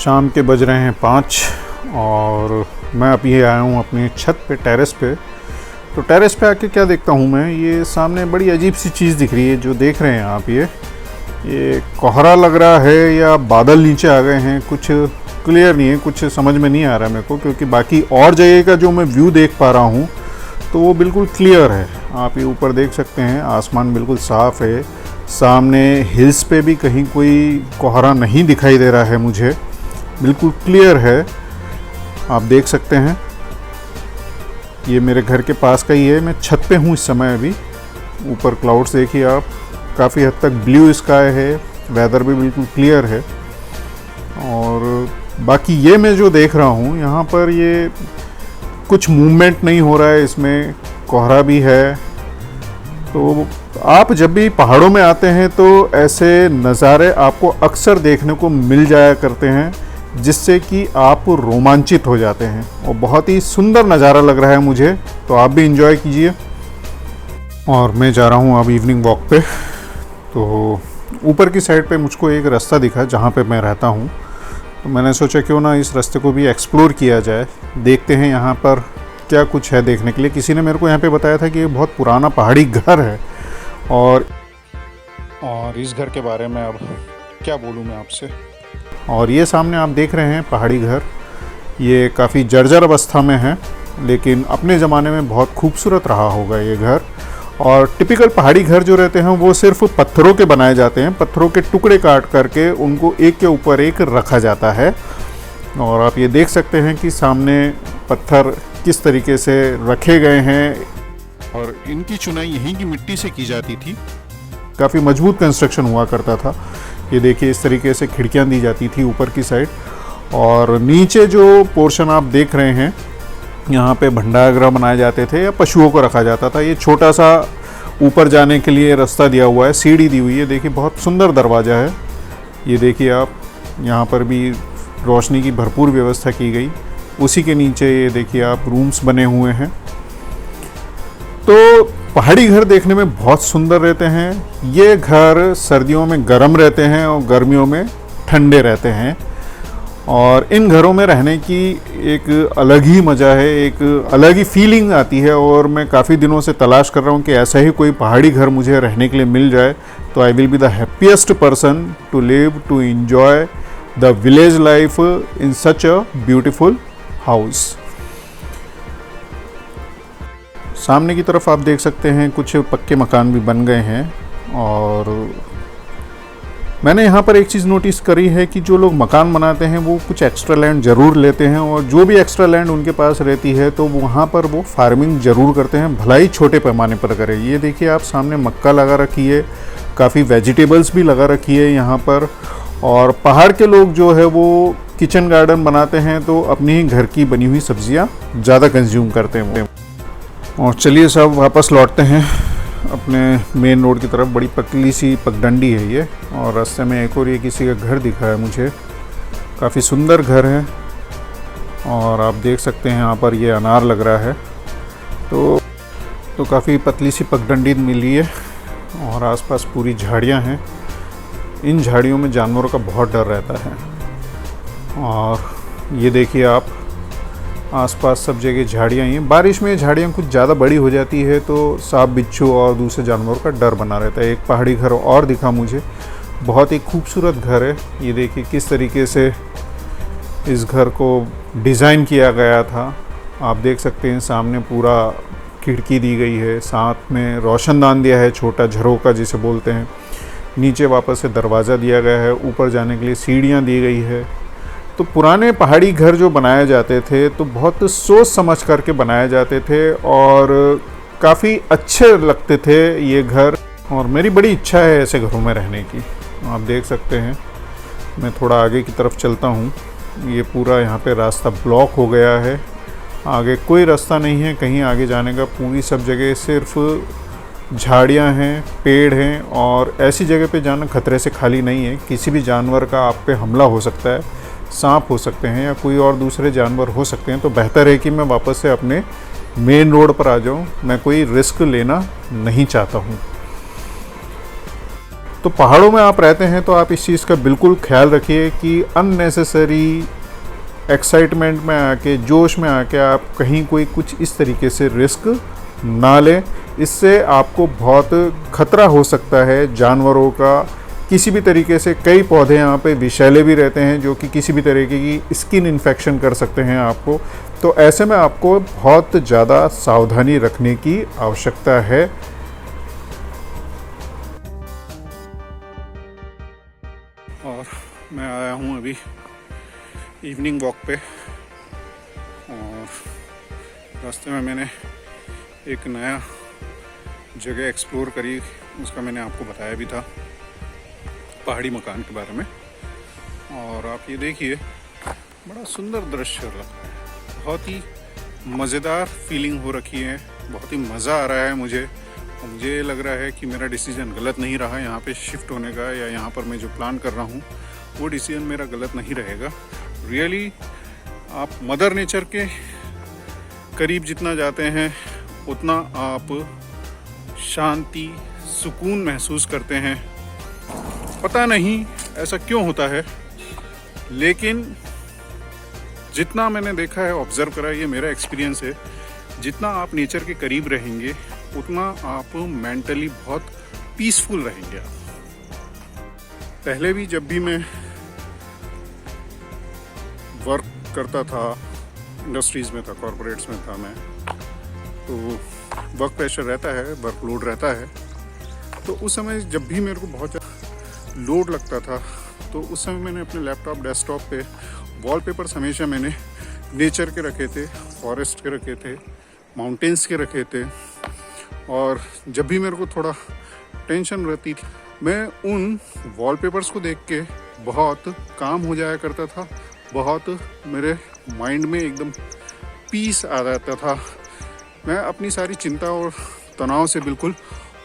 शाम के बज रहे हैं 5 और मैं अभी आया हूँ अपनी छत पे, टेरेस पे। तो टेरेस पे आके क्या देखता हूँ मैं, ये सामने बड़ी अजीब सी चीज़ दिख रही है। जो देख रहे हैं आप, ये कोहरा लग रहा है या बादल नीचे आ गए हैं, कुछ क्लियर नहीं है, कुछ समझ में नहीं आ रहा मेरे को, क्योंकि बाकी और जगह का जो मैं व्यू देख पा रहा हूँ तो वो बिल्कुल क्लियर है। आप ये ऊपर देख सकते हैं, आसमान बिल्कुल साफ़ है। सामने हिल्स पे भी कहीं कोई कोहरा नहीं दिखाई दे रहा है, मुझे बिल्कुल क्लियर है, आप देख सकते हैं। ये मेरे घर के पास का ही है, मैं छत पे हूँ इस समय अभी। ऊपर क्लाउड्स देखिए आप, काफ़ी हद तक ब्लू स्काई है, वेदर भी बिल्कुल क्लियर है। और बाकी ये मैं जो देख रहा हूँ यहाँ पर, ये कुछ मूवमेंट नहीं हो रहा है, इसमें कोहरा भी है। तो आप जब भी पहाड़ों में आते हैं तो ऐसे नज़ारे आपको अक्सर देखने को मिल जाया करते हैं, जिससे कि आप रोमांचित हो जाते हैं और बहुत ही सुंदर नज़ारा लग रहा है मुझे। तो आप भी एंजॉय कीजिए। और मैं जा रहा हूँ अब इवनिंग वॉक पे। तो ऊपर की साइड पे मुझको एक रास्ता दिखा जहाँ पे मैं रहता हूँ, तो मैंने सोचा क्यों ना इस रास्ते को भी एक्सप्लोर किया जाए, देखते हैं यहाँ पर क्या कुछ है देखने के लिए। किसी ने मेरे को यहाँ पे बताया था कि ये बहुत पुराना पहाड़ी घर है, और इस घर के बारे में अब क्या बोलूँ मैं आपसे। और ये सामने आप देख रहे हैं पहाड़ी घर, ये काफ़ी जर्जर अवस्था में है, लेकिन अपने ज़माने में बहुत खूबसूरत रहा होगा ये घर। और टिपिकल पहाड़ी घर जो रहते हैं वो सिर्फ पत्थरों के बनाए जाते हैं, पत्थरों के टुकड़े काट करके उनको एक के ऊपर एक रखा जाता है। और आप ये देख सकते हैं कि सामने पत्थर किस तरीके से रखे गए हैं, और इनकी चुनाई यहीं की मिट्टी से की जाती थी। काफ़ी मजबूत कंस्ट्रक्शन हुआ करता था। ये देखिए, इस तरीके से खिड़कियां दी जाती थी ऊपर की साइड, और नीचे जो पोर्शन आप देख रहे हैं, यहाँ पे भंडारगृह बनाए जाते थे या पशुओं को रखा जाता था। ये छोटा सा ऊपर जाने के लिए रास्ता दिया हुआ है, सीढ़ी दी हुई है। देखिए बहुत सुंदर दरवाज़ा है। ये देखिए आप, यहाँ पर भी रोशनी की भरपूर व्यवस्था की गई। उसी के नीचे ये देखिए आप, रूम्स बने हुए हैं। तो पहाड़ी घर देखने में बहुत सुंदर रहते हैं। ये घर सर्दियों में गर्म रहते हैं और गर्मियों में ठंडे रहते हैं। और इन घरों में रहने की एक अलग ही मज़ा है, एक अलग ही फीलिंग आती है। और मैं काफ़ी दिनों से तलाश कर रहा हूँ कि ऐसा ही कोई पहाड़ी घर मुझे रहने के लिए मिल जाए, तो I will be the happiest person to live, to enjoy the village life in such a beautiful house. सामने की तरफ आप देख सकते हैं कुछ पक्के मकान भी बन गए हैं। और मैंने यहाँ पर एक चीज़ नोटिस करी है कि जो लोग मकान बनाते हैं वो कुछ एक्स्ट्रा लैंड ज़रूर लेते हैं, और जो भी एक्स्ट्रा लैंड उनके पास रहती है तो वहाँ पर वो फार्मिंग ज़रूर करते हैं, भला ही छोटे पैमाने पर करें। ये देखिए आप, सामने मक्का लगा रखी है, काफ़ी वेजिटेबल्स भी लगा रखी है यहाँ पर। और पहाड़ के लोग जो है वो किचन गार्डन बनाते हैं, तो अपनी ही घर की बनी हुई सब्जियाँ ज़्यादा कंज्यूम करते हैं। और चलिए सब वापस लौटते हैं अपने मेन रोड की तरफ। बड़ी पतली सी पगडंडी है ये, और रास्ते में एक और ये किसी का घर दिखा है मुझे, काफ़ी सुंदर घर है। और आप देख सकते हैं यहाँ पर ये अनार लग रहा है। तो काफ़ी पतली सी पगडंडी मिली है, और आसपास पूरी झाड़ियाँ हैं। इन झाड़ियों में जानवरों का बहुत डर रहता है। और ये देखिए आप, आसपास सब जगह झाड़ियाँ ही हैं। बारिश में झाड़ियाँ कुछ ज़्यादा बड़ी हो जाती है तो सांप, बिच्छू और दूसरे जानवरों का डर बना रहता है। एक पहाड़ी घर और दिखा मुझे, बहुत ही खूबसूरत घर है। ये देखिए किस तरीके से इस घर को डिज़ाइन किया गया था। आप देख सकते हैं सामने पूरा खिड़की दी गई है, साथ में रोशनदान दिया है, छोटा झरोका जिसे बोलते हैं। नीचे वापस से दरवाज़ा दिया गया है, ऊपर जाने के लिए सीढ़ियाँ दी गई है। तो पुराने पहाड़ी घर जो बनाए जाते थे तो बहुत सोच समझ करके बनाए जाते थे, और काफ़ी अच्छे लगते थे ये घर। और मेरी बड़ी इच्छा है ऐसे घरों में रहने की। आप देख सकते हैं, मैं थोड़ा आगे की तरफ चलता हूँ। ये पूरा यहाँ पे रास्ता ब्लॉक हो गया है, आगे कोई रास्ता नहीं है कहीं आगे जाने का। पूरी सब जगह सिर्फ झाड़ियाँ हैं, पेड़ हैं, और ऐसी जगह पे जाना खतरे से खाली नहीं है। किसी भी जानवर का आप पे हमला हो सकता है, सांप हो सकते हैं या कोई और दूसरे जानवर हो सकते हैं। तो बेहतर है कि मैं वापस से अपने मेन रोड पर आ जाऊं। मैं कोई रिस्क लेना नहीं चाहता हूं। तो पहाड़ों में आप रहते हैं तो आप इस चीज़ का बिल्कुल ख्याल रखिए कि अननेसेसरी एक्साइटमेंट में आके, जोश में आके आप कहीं कोई कुछ इस तरीके से रिस्क ना लें। इससे आपको बहुत खतरा हो सकता है जानवरों का, किसी भी तरीके से। कई पौधे यहाँ पे विषैले भी रहते हैं जो कि किसी भी तरीके की स्किन इन्फेक्शन कर सकते हैं आपको। तो ऐसे में आपको बहुत ज़्यादा सावधानी रखने की आवश्यकता है। और मैं आया हूँ अभी इवनिंग वॉक पे, और रास्ते में मैंने एक नया जगह एक्सप्लोर करी, उसका मैंने आपको बताया भी था, पहाड़ी मकान के बारे में। और आप ये देखिए, बड़ा सुंदर दृश्य लग रहा है, बहुत ही मज़ेदार फीलिंग हो रखी है, बहुत ही मज़ा आ रहा है मुझे। और मुझे लग रहा है कि मेरा डिसीजन गलत नहीं रहा यहाँ पे शिफ्ट होने का, या यहाँ पर मैं जो प्लान कर रहा हूँ वो डिसीजन मेरा गलत नहीं रहेगा। रियली आप मदर नेचर के करीब जितना जाते हैं उतना आप शांति, सुकून महसूस करते हैं। पता नहीं ऐसा क्यों होता है, लेकिन जितना मैंने देखा है, ऑब्जर्व करा, ये मेरा एक्सपीरियंस है, जितना आप नेचर के करीब रहेंगे उतना आप मेंटली बहुत पीसफुल रहेंगे। पहले भी जब भी मैं वर्क करता था, इंडस्ट्रीज़ में था, कॉरपोरेट्स में था मैं, तो वर्क प्रेशर रहता है, वर्कलोड रहता है। तो उस समय जब भी मेरे को बहुत ज़्यादा लोड लगता था, तो उस समय मैंने अपने लैपटॉप, डेस्कटॉप पे वॉलपेपर्स हमेशा मैंने नेचर के रखे थे, फॉरेस्ट के रखे थे, माउंटेन्स के रखे थे। और जब भी मेरे को थोड़ा टेंशन रहती थी, मैं उन वॉलपेपर्स को देख के बहुत काम हो जाया करता था, बहुत मेरे माइंड में एकदम पीस आ जाता था। मैं अपनी सारी चिंता और तनाव से बिल्कुल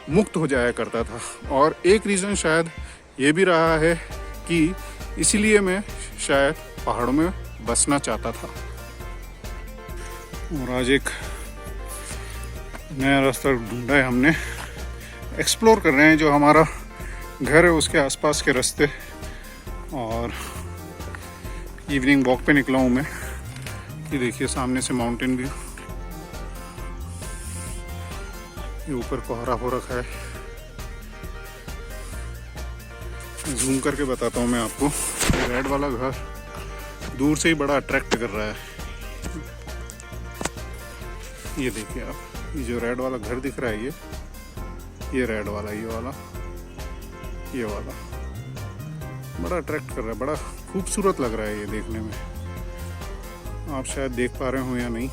मुक्त हो जाया करता था। और एक रीज़न शायद ये भी रहा है कि इसीलिए मैं शायद पहाड़ों में बसना चाहता था। और आज एक नया रास्ता ढूंढा है हमने, एक्सप्लोर कर रहे हैं जो हमारा घर है उसके आसपास के रास्ते। और इवनिंग वॉक पे निकला हूँ मैं। ये देखिए सामने से माउंटेन व्यू, ये ऊपर कोहरा हो रखा है। जूम करके बताता हूँ मैं आपको। ये रेड वाला घर दूर से ही बड़ा अट्रैक्ट कर रहा है। ये देखिए आप, ये जो रेड वाला घर दिख रहा है, ये रेड वाला, ये वाला बड़ा अट्रैक्ट कर रहा है, बड़ा खूबसूरत लग रहा है ये देखने में। आप शायद देख पा रहे हो या नहीं।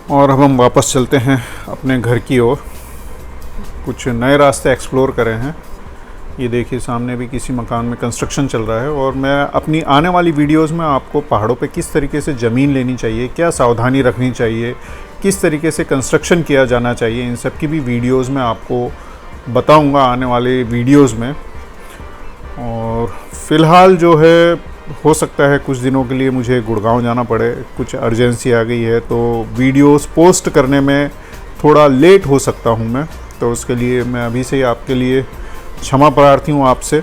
और अब हम वापस चलते हैं अपने घर की ओर। कुछ नए रास्ते एक्सप्लोर करें हैं। ये देखिए सामने भी किसी मकान में कंस्ट्रक्शन चल रहा है। और मैं अपनी आने वाली वीडियोस में आपको पहाड़ों पे किस तरीके से ज़मीन लेनी चाहिए, क्या सावधानी रखनी चाहिए, किस तरीके से कंस्ट्रक्शन किया जाना चाहिए, इन सब की भी वीडियोस में आपको बताऊंगा आने वाले वीडियोस में। और फ़िलहाल जो है, हो सकता है कुछ दिनों के लिए मुझे गुड़गांव जाना पड़े, कुछ अर्जेंसी आ गई है, तो वीडियोस पोस्ट करने में थोड़ा लेट हो सकता हूं मैं। तो उसके लिए मैं अभी से ही आपके लिए क्षमा प्रार्थी हूं आपसे।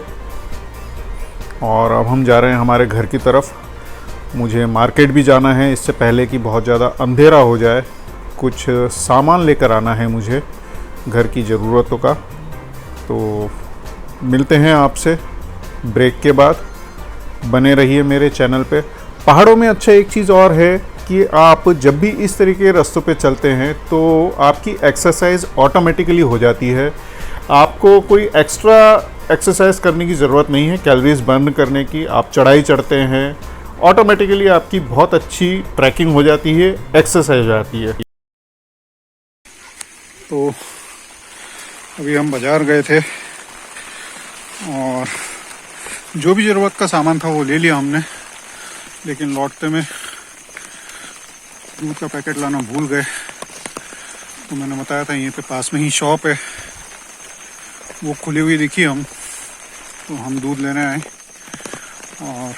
और अब हम जा रहे हैं हमारे घर की तरफ। मुझे मार्केट भी जाना है इससे पहले कि बहुत ज़्यादा अंधेरा हो जाए। कुछ सामान लेकर आना है मुझे घर की ज़रूरतों का। तो मिलते हैं आपसे ब्रेक के बाद। बने रहिए मेरे चैनल पे। पहाड़ों में अच्छा एक चीज़ और है कि आप जब भी इस तरीके के रास्तों पे चलते हैं तो आपकी एक्सरसाइज ऑटोमेटिकली हो जाती है। आपको कोई एक्स्ट्रा एक्सरसाइज करने की ज़रूरत नहीं है, कैलोरीज बर्न करने की। आप चढ़ाई चढ़ते हैं, ऑटोमेटिकली आपकी बहुत अच्छी ट्रैकिंग हो जाती है, एक्सरसाइज हो जाती है। तो अभी हम बाज़ार गए थे और जो भी ज़रूरत का सामान था वो ले लिया हमने, लेकिन लौटते में दूध का पैकेट लाना भूल गए। तो मैंने बताया था यहीं पे पास में ही शॉप है, वो खुली हुई दिखी हम, तो हम दूध लेने आए। और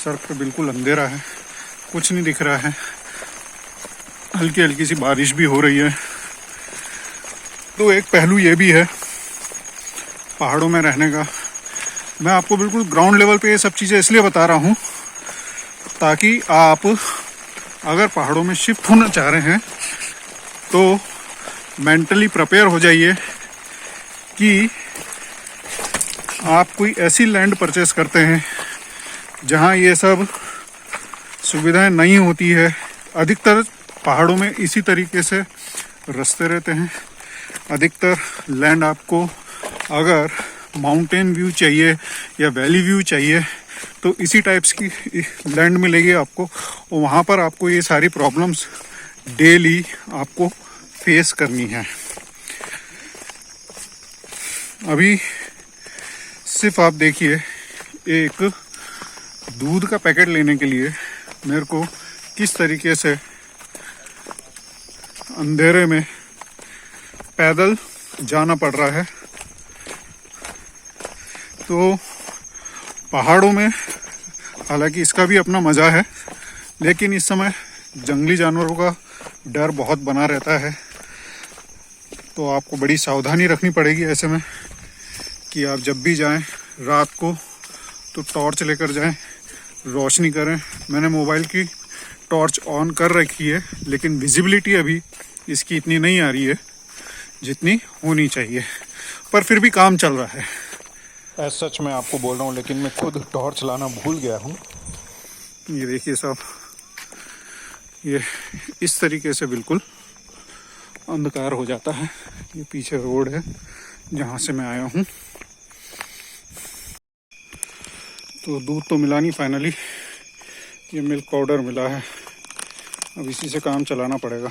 सड़क पे बिल्कुल अंधेरा है, कुछ नहीं दिख रहा है। हल्की हल्की सी बारिश भी हो रही है, तो एक पहलू ये भी है पहाड़ों में रहने का। मैं आपको बिल्कुल ग्राउंड लेवल पे ये सब चीज़ें इसलिए बता रहा हूँ ताकि आप अगर पहाड़ों में शिफ्ट होना चाह रहे हैं तो मेंटली प्रिपेयर हो जाइए कि आप कोई ऐसी लैंड परचेस करते हैं जहाँ ये सब सुविधाएं नहीं होती है। अधिकतर पहाड़ों में इसी तरीके से रास्ते रहते हैं। अधिकतर लैंड आपको अगर माउंटेन व्यू चाहिए या वैली व्यू चाहिए तो इसी टाइप्स की लैंड मिलेगी आपको, और वहाँ पर आपको ये सारी प्रॉब्लम्स डेली आपको फेस करनी है। अभी सिर्फ आप देखिए, एक दूध का पैकेट लेने के लिए मेरे को किस तरीके से अंधेरे में पैदल जाना पड़ रहा है। तो पहाड़ों में हालांकि इसका भी अपना मज़ा है, लेकिन इस समय जंगली जानवरों का डर बहुत बना रहता है। तो आपको बड़ी सावधानी रखनी पड़ेगी ऐसे में कि आप जब भी जाएं रात को तो टॉर्च लेकर जाएं, रोशनी करें। मैंने मोबाइल की टॉर्च ऑन कर रखी है, लेकिन विजिबिलिटी अभी इसकी इतनी नहीं आ रही है जितनी होनी चाहिए, पर फिर भी काम चल रहा है। ऐसा सच मैं आपको बोल रहा हूँ, लेकिन मैं खुद टॉर्च लाना भूल गया हूँ। ये देखिए साहब, ये इस तरीके से बिल्कुल अंधकार हो जाता है। ये पीछे रोड है जहाँ से मैं आया हूँ। तो दूध तो मिला नहीं फाइनली, ये मिल्क पाउडर मिला है। अब इसी से काम चलाना पड़ेगा।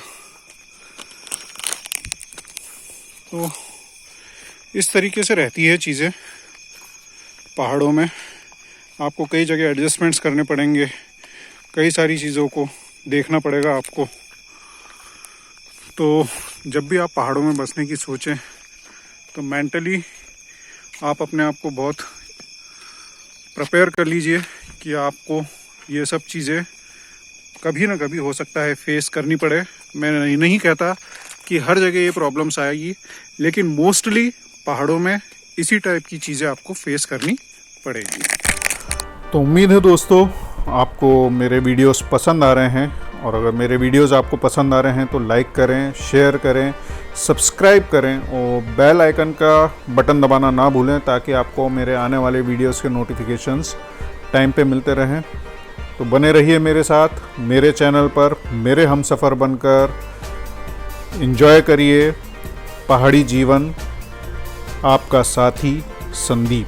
तो इस तरीके से रहती है चीज़ें पहाड़ों में। आपको कई जगह एडजस्टमेंट्स करने पड़ेंगे, कई सारी चीज़ों को देखना पड़ेगा आपको। तो जब भी आप पहाड़ों में बसने की सोचें तो मेंटली आप अपने आप को बहुत प्रिपेयर कर लीजिए कि आपको ये सब चीज़ें कभी ना कभी हो सकता है फेस करनी पड़े। मैं नहीं कहता कि हर जगह ये प्रॉब्लम्स आएगी, लेकिन मोस्टली पहाड़ों में इसी टाइप की चीज़ें आपको फेस करनी पड़ेगी। तो उम्मीद है दोस्तों आपको मेरे वीडियोस पसंद आ रहे हैं, और अगर मेरे वीडियोस आपको पसंद आ रहे हैं तो लाइक करें, शेयर करें, सब्सक्राइब करें और बेल आइकन का बटन दबाना ना भूलें ताकि आपको मेरे आने वाले वीडियोस के नोटिफिकेशंस टाइम पे मिलते रहें। तो बने रहिए मेरे साथ, मेरे चैनल पर मेरे हमसफ़र बनकर। एंजॉय करिए पहाड़ी जीवन। आपका साथी संदीप।